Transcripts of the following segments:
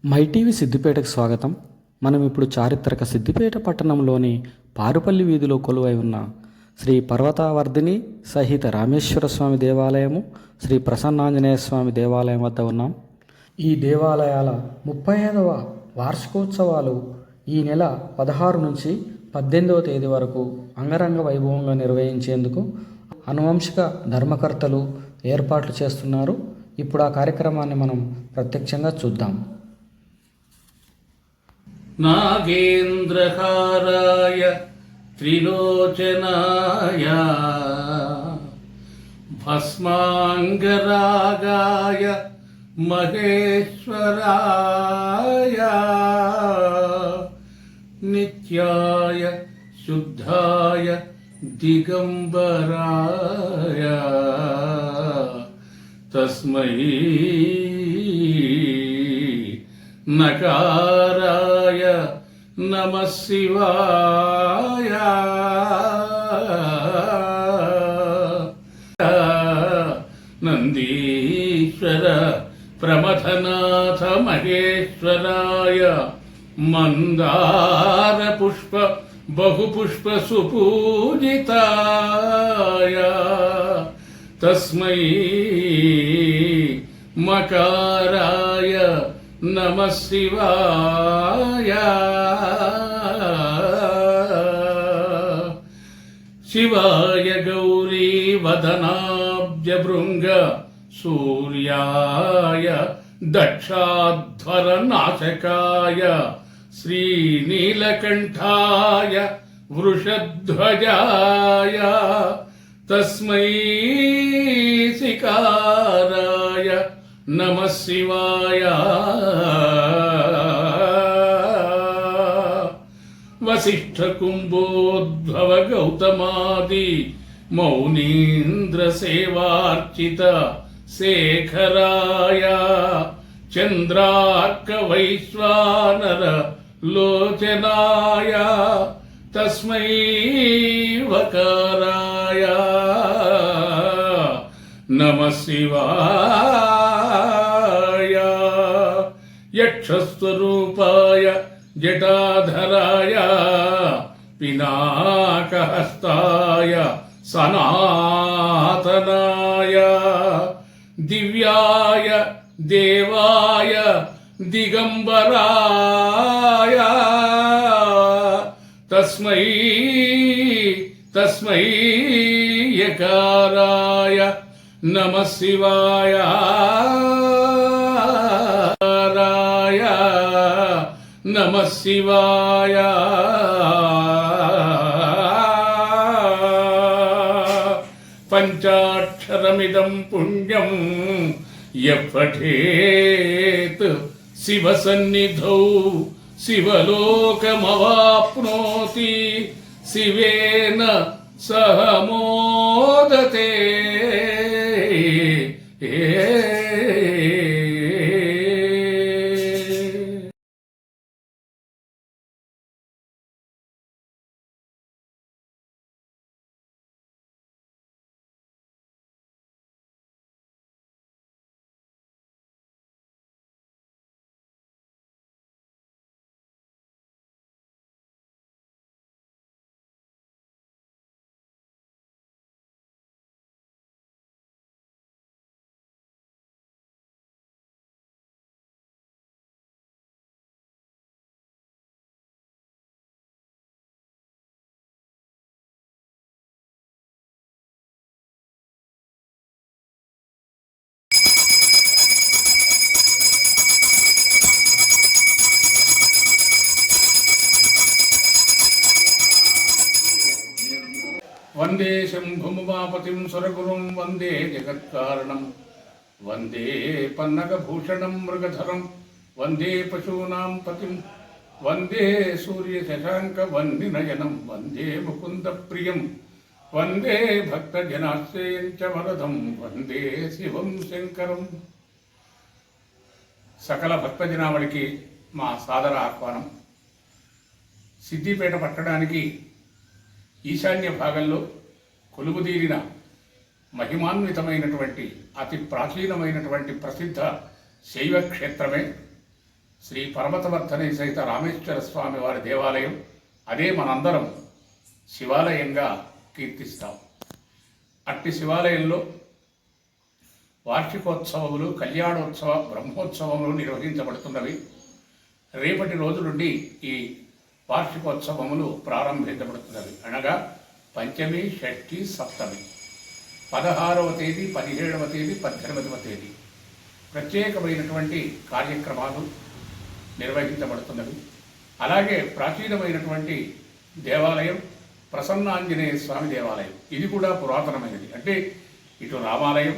MyTV సిద్దిపేటకు స్వాగతం. మనం ఇప్పుడు చారిత్రక సిద్దిపేట పట్టణంలోని పారుపల్లి వీధిలో కొలువై ఉన్న శ్రీ పర్వతావర్ధిని సహిత రామేశ్వర స్వామి దేవాలయము, శ్రీ ప్రసన్నాంజనేయ స్వామి దేవాలయం వద్ద ఉన్నాం. ఈ దేవాలయాల 35వ వార్షికోత్సవాలు ఈ నెల 16 నుంచి 18వ తేదీ వరకు అంగరంగ వైభవంగా నిర్వహించేందుకు అనువంశిక ధర్మకర్తలు ఏర్పాట్లు చేస్తున్నారు. ఇప్పుడు ఆ కార్యక్రమాన్ని మనం ప్రత్యక్షంగా చూద్దాం. నాగేంద్రహారాయ త్రిలోచనాయ భస్మాంగరాగాయ మహేశ్వరాయ నిత్యాయ శుద్ధాయ దిగంబరాయ తస్మై నకారాయ నమః శివాయ నందీశ్వర ప్రమథనాథ మహేశ్వరాయ మందార పుష్ప బహుపుష్ప సుపూజితాయ తస్మై మకారాయ నమః శివాయ శివాయ గౌరీ వదనాబ్జభృంగ సూర్యాయ దక్షాధ్వర నాశకాయ శ్రీనీలకంఠాయ వృషధ్వజాయ తస్మై సికారాయ నమః శివాయ వసిష్ఠ కుంభోద్భవ గౌతమాది మౌనీంద్ర సేవార్చిత శేఖరాయ చంద్రార్క వైశ్వానర లోచనాయ తస్మై వకారాయ నమః శివాయ యక్షస్వరూపాయ జటాధరాయ పినాకహస్తాయ సనాతనాయ దివ్యాయ దేవాయ దిగంబరాయ తస్మై యకారాయ నమః శివాయ నమః శివాయ పంచాక్షరమిదం పుణ్యం యపఠేత్ శివసన్నిధౌ శివలోకమవాప్నోతి శివేన సహ మోదతే. వందే శంభుముమాపతిం సురగురుం వందే జగత్కారణం వందే పన్నగభూషణం మృగధరం వందే పశూనాం పతిం వందే సూర్యశశాంక వందినయనం వందే ముకుంద ప్రియం వందే భక్తజనాశ్రయం చ వరదం వందే శివం శంకరం. సకల భక్తజనావళికి మా సాదర ఆహ్వానం. సిద్దిపేట పట్టడానికి ఈశాన్య భాగంలో కొలువుదీరిన మహిమాన్వితమైనటువంటి అతి ప్రాచీనమైనటువంటి ప్రసిద్ధ శైవ క్షేత్రమే శ్రీ పర్వతవర్ధని సహిత రామేశ్వర స్వామి వారి దేవాలయం. అదే మనందరం శివాలయంగా కీర్తిస్తాం. అట్టి శివాలయంలో వార్షికోత్సవములు, కళ్యాణోత్సవ, బ్రహ్మోత్సవములు నిర్వహించబడుతున్నవి. రేపటి రోజు నుండి ఈ వార్షికోత్సవములు ప్రారంభించబడుతున్నవి. అనగా పంచమి, షష్ఠి, సప్తమి, 16వ తేదీ, 17వ తేదీ, 18వ తేదీ ప్రత్యేకమైనటువంటి కార్యక్రమాలు నిర్వహించబడుతున్నవి. అలాగే ప్రాచీనమైనటువంటి దేవాలయం ప్రసన్నాంజనేయ స్వామి దేవాలయం. ఇది కూడా పురాతనమైనది. అంటే ఇటు రామాలయం,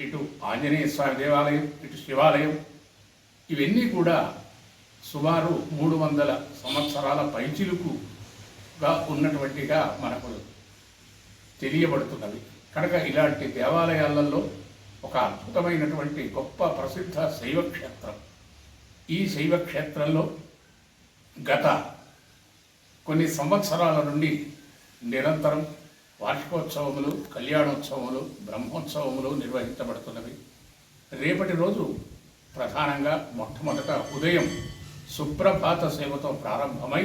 ఇటు ఆంజనేయ స్వామి దేవాలయం, ఇటు శివాలయం, ఇవన్నీ కూడా సుమారు 300 సంవత్సరాల పైచిలుకుగా ఉన్నటువంటిగా మనకు తెలియబడుతున్నవి. కనుక ఇలాంటి దేవాలయాలలో ఒక అద్భుతమైనటువంటి గొప్ప ప్రసిద్ధ శైవక్షేత్రం. ఈ శైవక్షేత్రంలో గత కొన్ని సంవత్సరాల నుండి నిరంతరం వార్షికోత్సవములు, కళ్యాణోత్సవములు, బ్రహ్మోత్సవములు నిర్వహించబడుతున్నవి. రేపటి రోజు ప్రధానంగా మొట్టమొదట ఉదయం సుప్రభాత సేవతో ప్రారంభమై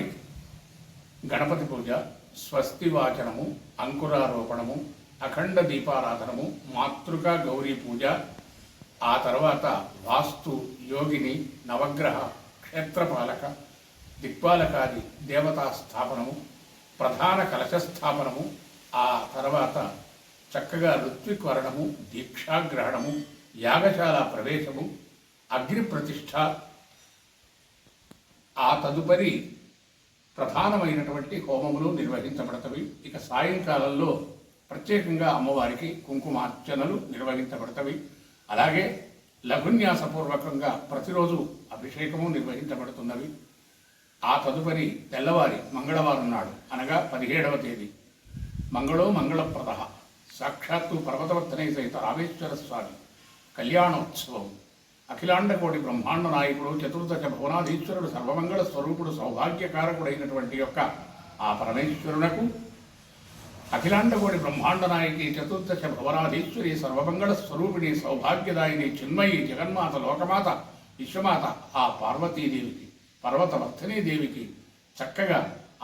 గణపతి పూజ, స్వస్తి వాచనము, అంకురారోపణము, అఖండ దీపారాధనము, మాతృకా గౌరీ పూజ, ఆ తర్వాత వాస్తు, యోగిని, నవగ్రహ, క్షేత్రపాలక, దిక్పాలకాది దేవతా స్థాపనము, ప్రధాన కలశ స్థాపనము, ఆ తర్వాత చక్కగా ఋత్విక్వరణము, దీక్షాగ్రహణము, యాగశాల ప్రవేశము, అగ్ని ప్రతిష్ఠ, ఆ తదుపరి ప్రధానమైనటువంటి హోమములు నిర్వహించబడతవి. ఇక సాయంకాలంలో ప్రత్యేకంగా అమ్మవారికి కుంకుమార్చనలు నిర్వహించబడతవి. అలాగే లఘున్యాసపూర్వకంగా ప్రతిరోజు అభిషేకము నిర్వహించబడుతున్నవి. ఆ తదుపరి తెల్లవారి మంగళవారం నాడు అనగా 17వ తేదీ మంగళో మంగళప్రద సాక్షాత్తు పర్వతవర్ధనే సహిత రామేశ్వర స్వామి కళ్యాణోత్సవం. అఖిలాండకోటి బ్రహ్మాండ నాయకుడు, చతుర్దశ భువనాధీశ్వరుడు, సర్వమంగళ స్వరూపుడు, సౌభాగ్యకారకుడైనటువంటి యొక్క ఆ పరమేశ్వరునకు అఖిలాండకోటి బ్రహ్మాండ నాయకి, చతుర్దశ భువనాధీశ్వరి, సర్వమంగళ స్వరూపిణి, సౌభాగ్యదాయిని, చిన్మయి, జగన్మాత, లోకమాత, విశ్వమాత ఆ పార్వతీదేవికి, పర్వతవర్ధనీ దేవికి చక్కగా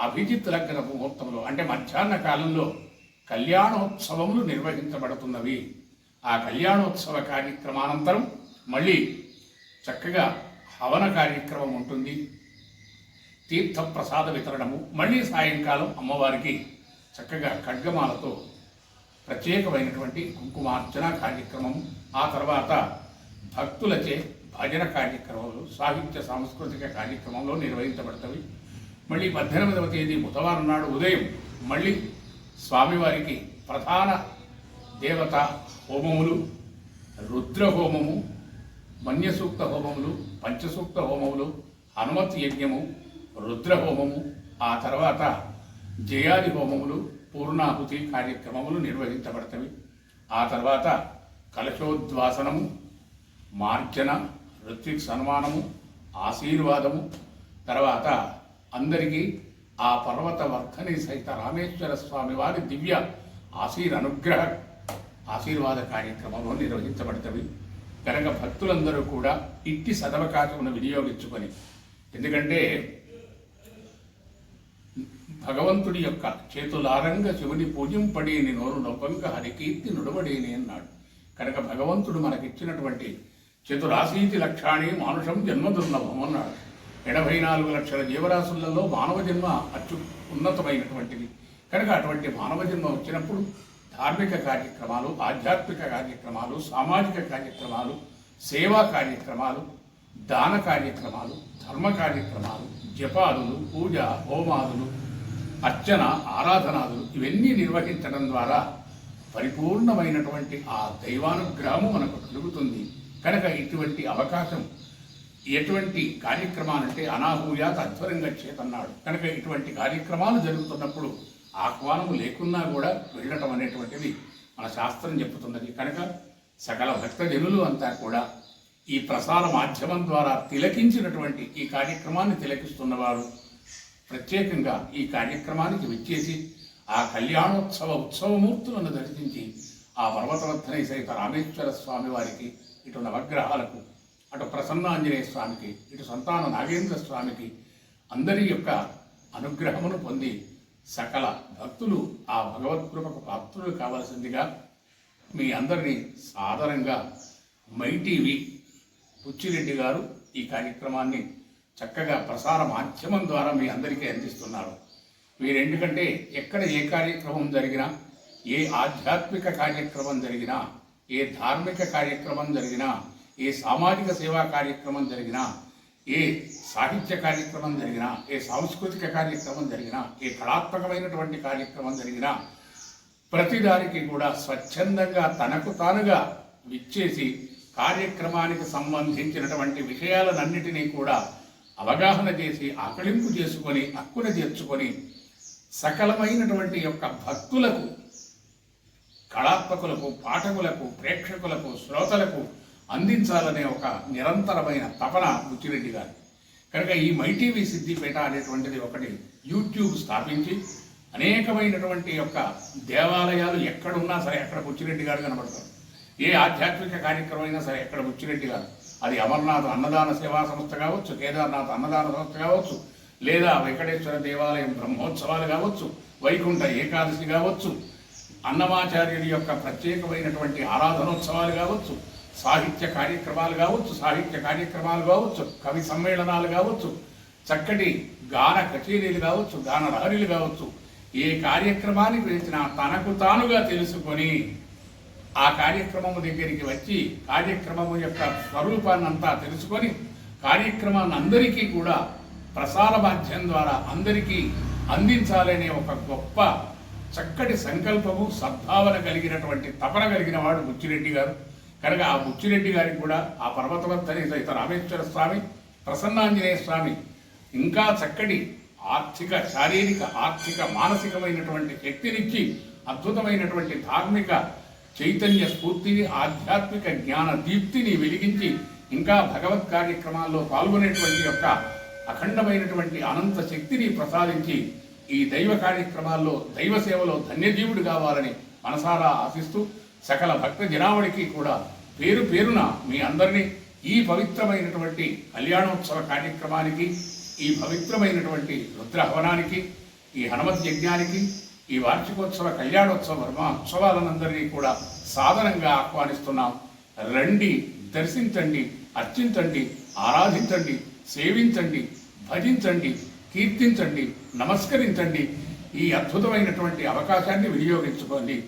అభిజిత్ లగ్న ముహూర్తంలో అంటే మధ్యాహ్న కాలంలో కళ్యాణోత్సవములు నిర్వహించబడుతున్నవి. ఆ కళ్యాణోత్సవ కార్యక్రమానంతరం మళ్ళీ చక్కగా హవన కార్యక్రమం ఉంటుంది, తీర్థప్రసాద వితరణము, మళ్ళీ సాయంకాలం అమ్మవారికి చక్కగా ఖడ్గమాలతో ప్రత్యేకమైనటువంటి కుంకుమార్చన కార్యక్రమం, ఆ తర్వాత భక్తులచే భజన కార్యక్రమాలు, సాహిత్య సాంస్కృతిక కార్యక్రమంలో నిర్వహించబడతవి. మళ్ళీ 18వ తేదీ బుధవారం నాడు ఉదయం మళ్ళీ స్వామివారికి ప్రధాన దేవత హోమములు, రుద్రహోమము, మన్యసూక్త హోమములు, పంచసూక్త హోమములు, హనుమత్ యజ్ఞము, రుద్రహోమము, ఆ తర్వాత జయాది హోమములు, పూర్ణాహుతి కార్యక్రమములు నిర్వహించబడతవి. ఆ తర్వాత కలశోద్వాసనము, మార్జన, ఋత్విక్ సన్మానము, ఆశీర్వాదము, తర్వాత అందరికీ ఆ పర్వతవర్ధని సహిత రామేశ్వర స్వామి వారి దివ్య అనుగ్రహ ఆశీర్వాద కార్యక్రమంలో నిర్వహించబడతవి. కనుక భక్తులందరూ కూడా ఇట్టి సదవకాశమును వినియోగించుకొని, ఎందుకంటే భగవంతుడి యొక్క చేతులారంగ శివుని పూజింపడేని నోరు నొవ్వంక హరికీర్తి నుడబడేని అన్నాడు. కనుక భగవంతుడు మనకిచ్చినటువంటి చతురాశీతి లక్షాణి మానుషం జన్మదుర్లభం అన్నాడు. 84 లక్షల జీవరాశులలో మానవ జన్మ ఉన్నతమైనటువంటిది. కనుక అటువంటి మానవ జన్మ వచ్చినప్పుడు ధార్మిక కార్యక్రమాలు, ఆధ్యాత్మిక కార్యక్రమాలు, సామాజిక కార్యక్రమాలు, సేవా కార్యక్రమాలు, దాన కార్యక్రమాలు, ధర్మ కార్యక్రమాలు, జపాదులు, పూజ, హోమాదులు, అర్చన, ఆరాధనాదులు ఇవన్నీ నిర్వహించడం ద్వారా పరిపూర్ణమైనటువంటి ఆ దైవానుగ్రహము మనకు కలుగుతుంది. కనుక ఇటువంటి అవకాశం, ఎటువంటి కార్యక్రమాలంటే అనాహూయాత్ అధ్వరంగా చేతన్నాడు. కనుక ఇటువంటి కార్యక్రమాలు జరుగుతున్నప్పుడు ఆహ్వానము లేకున్నా కూడా వెళ్ళటం అనేటువంటిది మన శాస్త్రం చెప్పుతున్నది. కనుక సకల భక్తజనులు అంతా కూడా ఈ ప్రసార మాధ్యమం ద్వారా తిలకించినటువంటి ఈ కార్యక్రమాన్ని తిలకిస్తున్నవారు ప్రత్యేకంగా ఈ కార్యక్రమానికి విచ్చేసి ఆ కళ్యాణోత్సవ ఉత్సవమూర్తులను దర్శించి ఆ పర్వతవర్ధని సహిత రామేశ్వర స్వామి వారికి, ఇటు నవగ్రహాలకు, అటు ప్రసన్నాంజనేయ స్వామికి, ఇటు సంతాన నాగేంద్ర స్వామికి అందరి యొక్క అనుగ్రహమును పొంది సకల భక్తులు ఆ భగవత్కృపకు పాత్రులు కావలసిందిగా మీ అందరినీ సాదరంగా మైటీవీ పుచ్చిరెడ్డి గారు ఈ కార్యక్రమాన్ని చక్కగా ప్రసార మాధ్యమం ద్వారా మీ అందరికీ అందిస్తున్నారు. వీరెందుకంటే ఎక్కడ ఏ కార్యక్రమం జరిగినా, ఏ ఆధ్యాత్మిక కార్యక్రమం జరిగినా, ఏ ధార్మిక కార్యక్రమం జరిగినా, ఏ సామాజిక సేవా కార్యక్రమం జరిగినా, ఏ సాహిత్య కార్యక్రమం జరిగినా, ఏ సాంస్కృతిక కార్యక్రమం జరిగినా, ఏ కళాత్మకమైనటువంటి కార్యక్రమం జరిగినా ప్రతిదానికి కూడా స్వచ్ఛందంగా తనకు తానుగా విచ్చేసి కార్యక్రమానికి సంబంధించినటువంటి విషయాలన్నిటినీ కూడా అవగాహన చేసి ఆకళింపు చేసుకొని హక్కున చేర్చుకొని సకలమైనటువంటి యొక్క భక్తులకు, కళాత్మకులకు, పాఠకులకు, ప్రేక్షకులకు, శ్రోతలకు అందించాలనే ఒక నిరంతరమైన తపన బుచ్చిరెడ్డి గారు. కనుక ఈ మైటీవీ సిద్దిపేట అనేటువంటిది ఒకటి యూట్యూబ్ స్థాపించి అనేకమైనటువంటి యొక్క దేవాలయాలు ఎక్కడున్నా సరే అక్కడ బుచ్చిరెడ్డి గారు కనబడతారు. ఏ ఆధ్యాత్మిక కార్యక్రమం అయినా సరే అక్కడ బుచ్చిరెడ్డి గారు. అది అమర్నాథ్ అన్నదాన సేవా సంస్థ కావచ్చు, కేదార్నాథ్ అన్నదాన సంస్థ కావచ్చు, లేదా వెంకటేశ్వర దేవాలయం బ్రహ్మోత్సవాలు కావచ్చు, వైకుంఠ ఏకాదశి కావచ్చు, అన్నమాచార్యుడి యొక్క ప్రత్యేకమైనటువంటి ఆరాధనోత్సవాలు కావచ్చు, సాహిత్య కార్యక్రమాలు కావచ్చు, కవి సమ్మేళనాలు కావచ్చు, చక్కటి గాన కచేరీలు కావచ్చు, గాన లహరీలు కావచ్చు, ఏ కార్యక్రమానికి వేసినా తనకు తానుగా తెలుసుకొని ఆ కార్యక్రమము దగ్గరికి వచ్చి కార్యక్రమము యొక్క స్వరూపాన్ని అంతా తెలుసుకొని కార్యక్రమాన్ని అందరికీ కూడా ప్రసార మాధ్యమం ద్వారా అందరికీ అందించాలనే ఒక గొప్ప చక్కటి సంకల్పము, సద్భావన కలిగినటువంటి తపన కలిగిన వాడు బుచ్చిరెడ్డి గారు. కనుక ఆ బుచ్చిరెడ్డి గారికి కూడా ఆ పర్వతవర్ధని సహిత రామేశ్వర స్వామి, ప్రసన్నాంజనేయ స్వామి ఇంకా చక్కటి ఆర్థిక, శారీరక, ఆర్థిక, మానసికమైనటువంటి శక్తినిచ్చి అద్భుతమైనటువంటి ధార్మిక చైతన్య స్ఫూర్తిని, ఆధ్యాత్మిక జ్ఞాన దీప్తిని వెలిగించి ఇంకా భగవత్ కార్యక్రమాల్లో పాల్గొనేటువంటి యొక్క అఖండమైనటువంటి అనంత శక్తిని ప్రసాదించి ఈ దైవ కార్యక్రమాల్లో, దైవ సేవలో ధన్యజీవుడు కావాలని మనసారా ఆశిస్తూ సకల భక్త జనావళికి కూడా పేరు పేరున మీ అందరినీ ఈ పవిత్రమైనటువంటి కళ్యాణోత్సవ కార్యక్రమానికి, ఈ పవిత్రమైనటువంటి రుద్రహవనానికి, ఈ హనుమత్ యజ్ఞానికి, ఈ వార్షికోత్సవ కళ్యాణోత్సవ వర్మోత్సవాలనందరినీ కూడా సాదరంగా ఆహ్వానిస్తున్నాం. రండి, దర్శించండి, అర్చించండి, ఆరాధించండి, సేవించండి, భజించండి, కీర్తించండి, నమస్కరించండి. ఈ అద్భుతమైనటువంటి అవకాశాన్ని వినియోగించుకోండి.